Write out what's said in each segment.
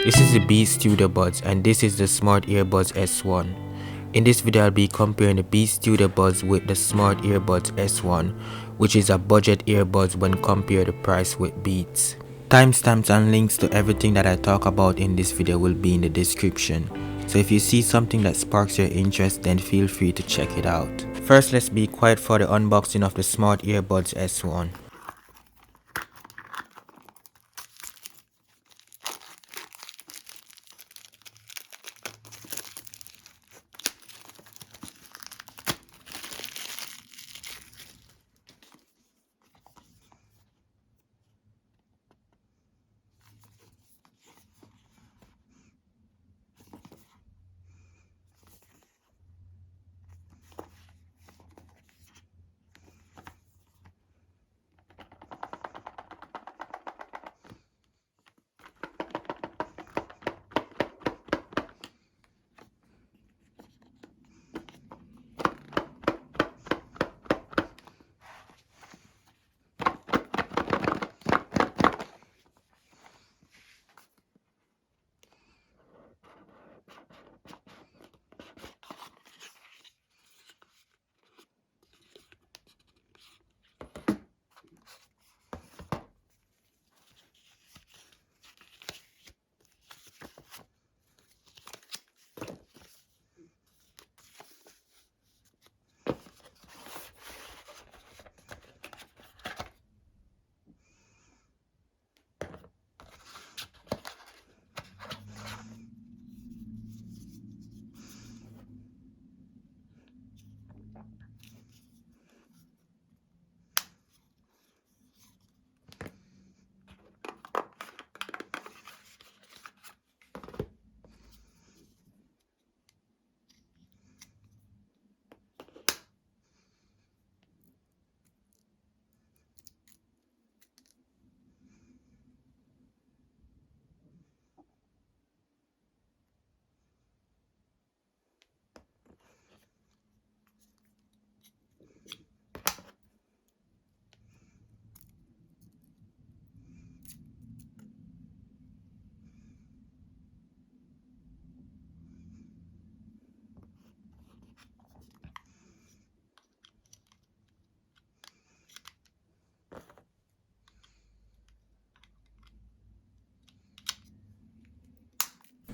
This is the Beats Studio Buds and this is the Smart Earbuds S1. In this video I'll be comparing the Beats Studio Buds with the Smart Earbuds S1, which is a budget earbuds when compared the price with Beats. Timestamps and links to everything that I talk about in this video will be in the description. So if you see something that sparks your interest, then feel free to check it out. First, let's be quiet for the unboxing of the Smart Earbuds S1.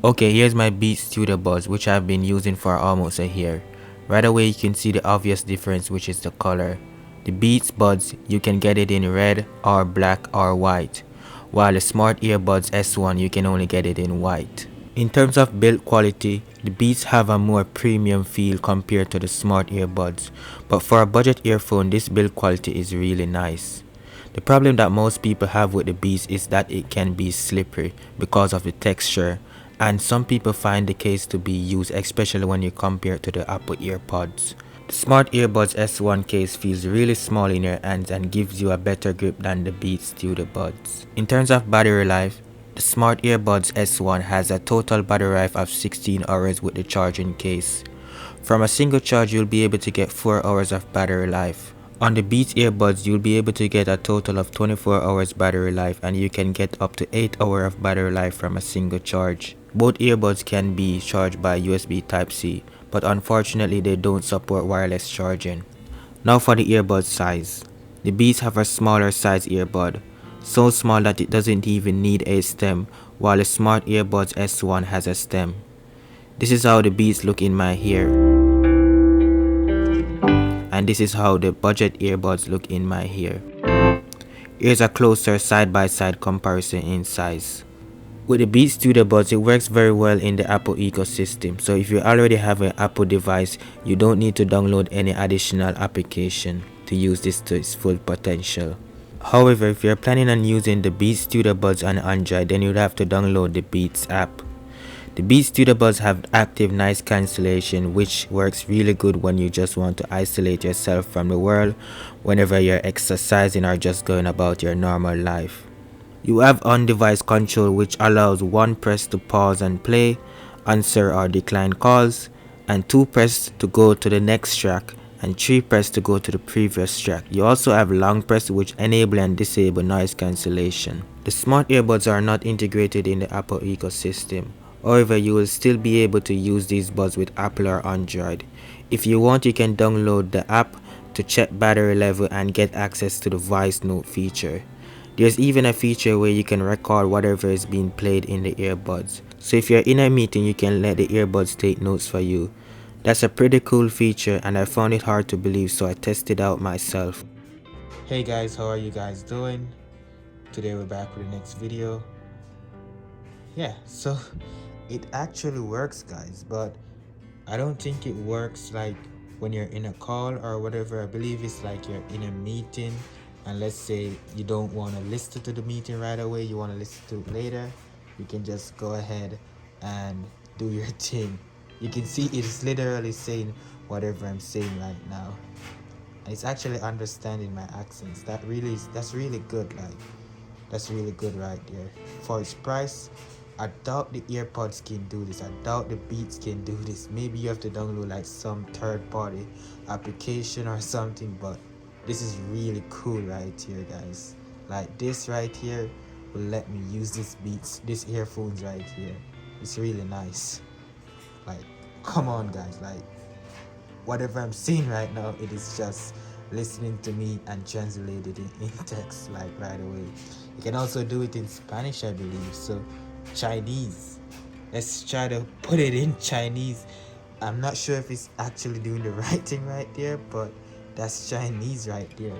Okay, here's my Beats Studio Buds, which I've been using for almost a year. Right away you can see the obvious difference, which is the color. The Beats Buds, you can get it in red or black or white, while the Smart Earbuds S1 you can only get it in white. In terms of build quality, the Beats have a more premium feel compared to the Smart Earbuds, but for a budget earphone this build quality is really nice. The problem that most people have with the Beats is that it can be slippery because of the texture, and some people find the case to be used, especially when you compare it to the Apple EarPods. The Smart Earbuds S1 case feels really small in your hands and gives you a better grip than the Beats Studio Buds. In terms of battery life, the Smart Earbuds S1 has a total battery life of 16 hours with the charging case. From a single charge you'll be able to get 4 hours of battery life. On the Beats earbuds you'll be able to get a total of 24 hours battery life, and you can get up to 8 hours of battery life from a single charge. Both earbuds can be charged by USB Type-C, but unfortunately they don't support wireless charging. Now for the earbud size. The Beats have a smaller size earbud, so small that it doesn't even need a stem, while the Smart Earbuds S1 has a stem. This is how the Beats look in my ear, and this is how the budget earbuds look in my ear. Here's a closer side-by-side comparison in size. With the Beats Studio Buds, it works very well in the Apple ecosystem, so if you already have an Apple device, you don't need to download any additional application to use this to its full potential. However, if you're planning on using the Beats Studio Buds on Android, then you'd have to download the Beats app. The Beats Studio Buds have active noise cancellation, which works really good when you just want to isolate yourself from the world whenever you're exercising or just going about your normal life. You have on-device control, which allows one press to pause and play, answer or decline calls, and two press to go to the next track and 3 press to go to the previous track. You also have long press which enable and disable noise cancellation. The smart earbuds are not integrated in the Apple ecosystem. However, you will still be able to use these buds with Apple or Android. If you want, you can download the app to check battery level and get access to the voice note feature. There's even a feature where you can record whatever is being played in the earbuds. So if you're in a meeting, you can let the earbuds take notes for you. That's a pretty cool feature and I found it hard to believe, so I tested out myself. Hey guys, how are you guys doing? Today we're back with the next video. Yeah, so it actually works guys, but I don't think it works like when you're in a call or whatever. I believe it's like you're in a meeting and let's say you don't want to listen to the meeting right away, you want to listen to it later, you can just go ahead and do your thing. You can see it's literally saying whatever I'm saying right now. And it's actually understanding my accents. That's really good. Like that's really good right there. For its price, I doubt the earpods can do this. I doubt the Beats can do this. Maybe you have to download like some third-party application or something, but this is really cool right here, guys. Like this right here will let me use this earphones right here. It's really nice. Like, come on, guys. Like, whatever I'm saying right now, it is just listening to me and translated it in text like right away. You can also do it in Spanish, I believe. So Chinese, let's try to put it in Chinese. I'm not sure if it's actually doing the right thing right there, but that's Chinese right there.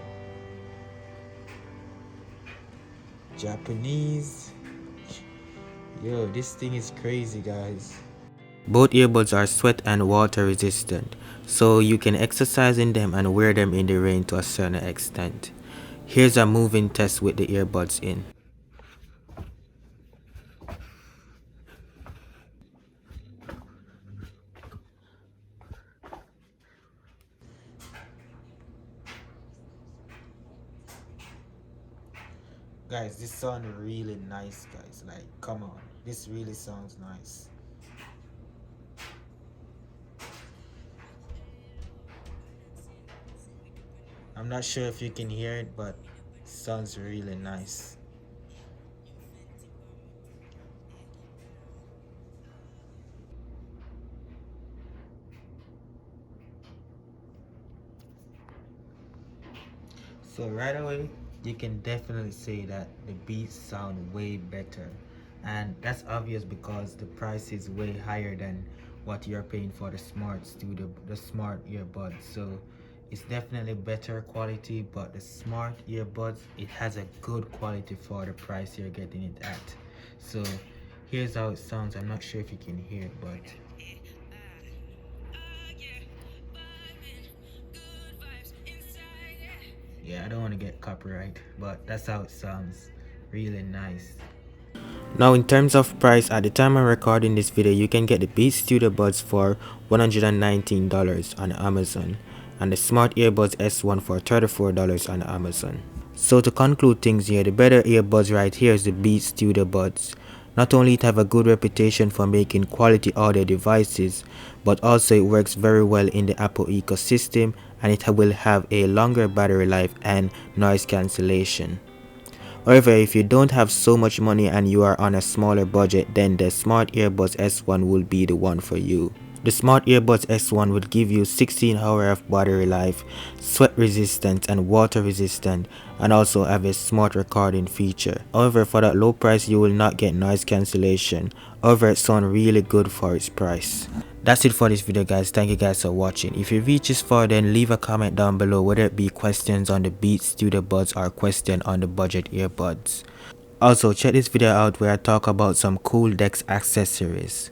Japanese. Yo, this thing is crazy, guys. Both earbuds are sweat and water resistant, so you can exercise in them and wear them in the rain to a certain extent. Here's a moving test with the earbuds in. Guys, this sounds really nice, guys. Like, come on. This really sounds nice. I'm not sure if you can hear it, but it sounds really nice. So right away, you can definitely say that the beats sound way better. And that's obvious because the price is way higher than what you're paying for the smart earbuds. So it's definitely better quality, but the smart earbuds, it has a good quality for the price you're getting it at. So here's how it sounds. I'm not sure if you can hear it, but yeah, I don't want to get copyright, but that's how it sounds. Really nice. Now in terms of price, at the time I'm recording this video, you can get the Beats Studio Buds for $119 on Amazon and the Smart Earbuds S1 for $34 on Amazon. So to conclude things here, the better earbuds right here is the Beats Studio Buds. Not only it have a good reputation for making quality audio devices, but also it works very well in the Apple ecosystem and it will have a longer battery life and noise cancellation. However, if you don't have so much money and you are on a smaller budget, then the Smart Earbuds S1 will be the one for you. The Smart Earbuds S1 will give you 16 hours of battery life, sweat resistant and water resistant, and also have a smart recording feature. However, for that low price you will not get noise cancellation. However, it sounds really good for its price. That's it for this video guys. Thank you guys for watching. If you reach this far, then leave a comment down below, whether it be questions on the Beats Studio Buds or question on the budget earbuds. Also check this video out where I talk about some cool DeX accessories.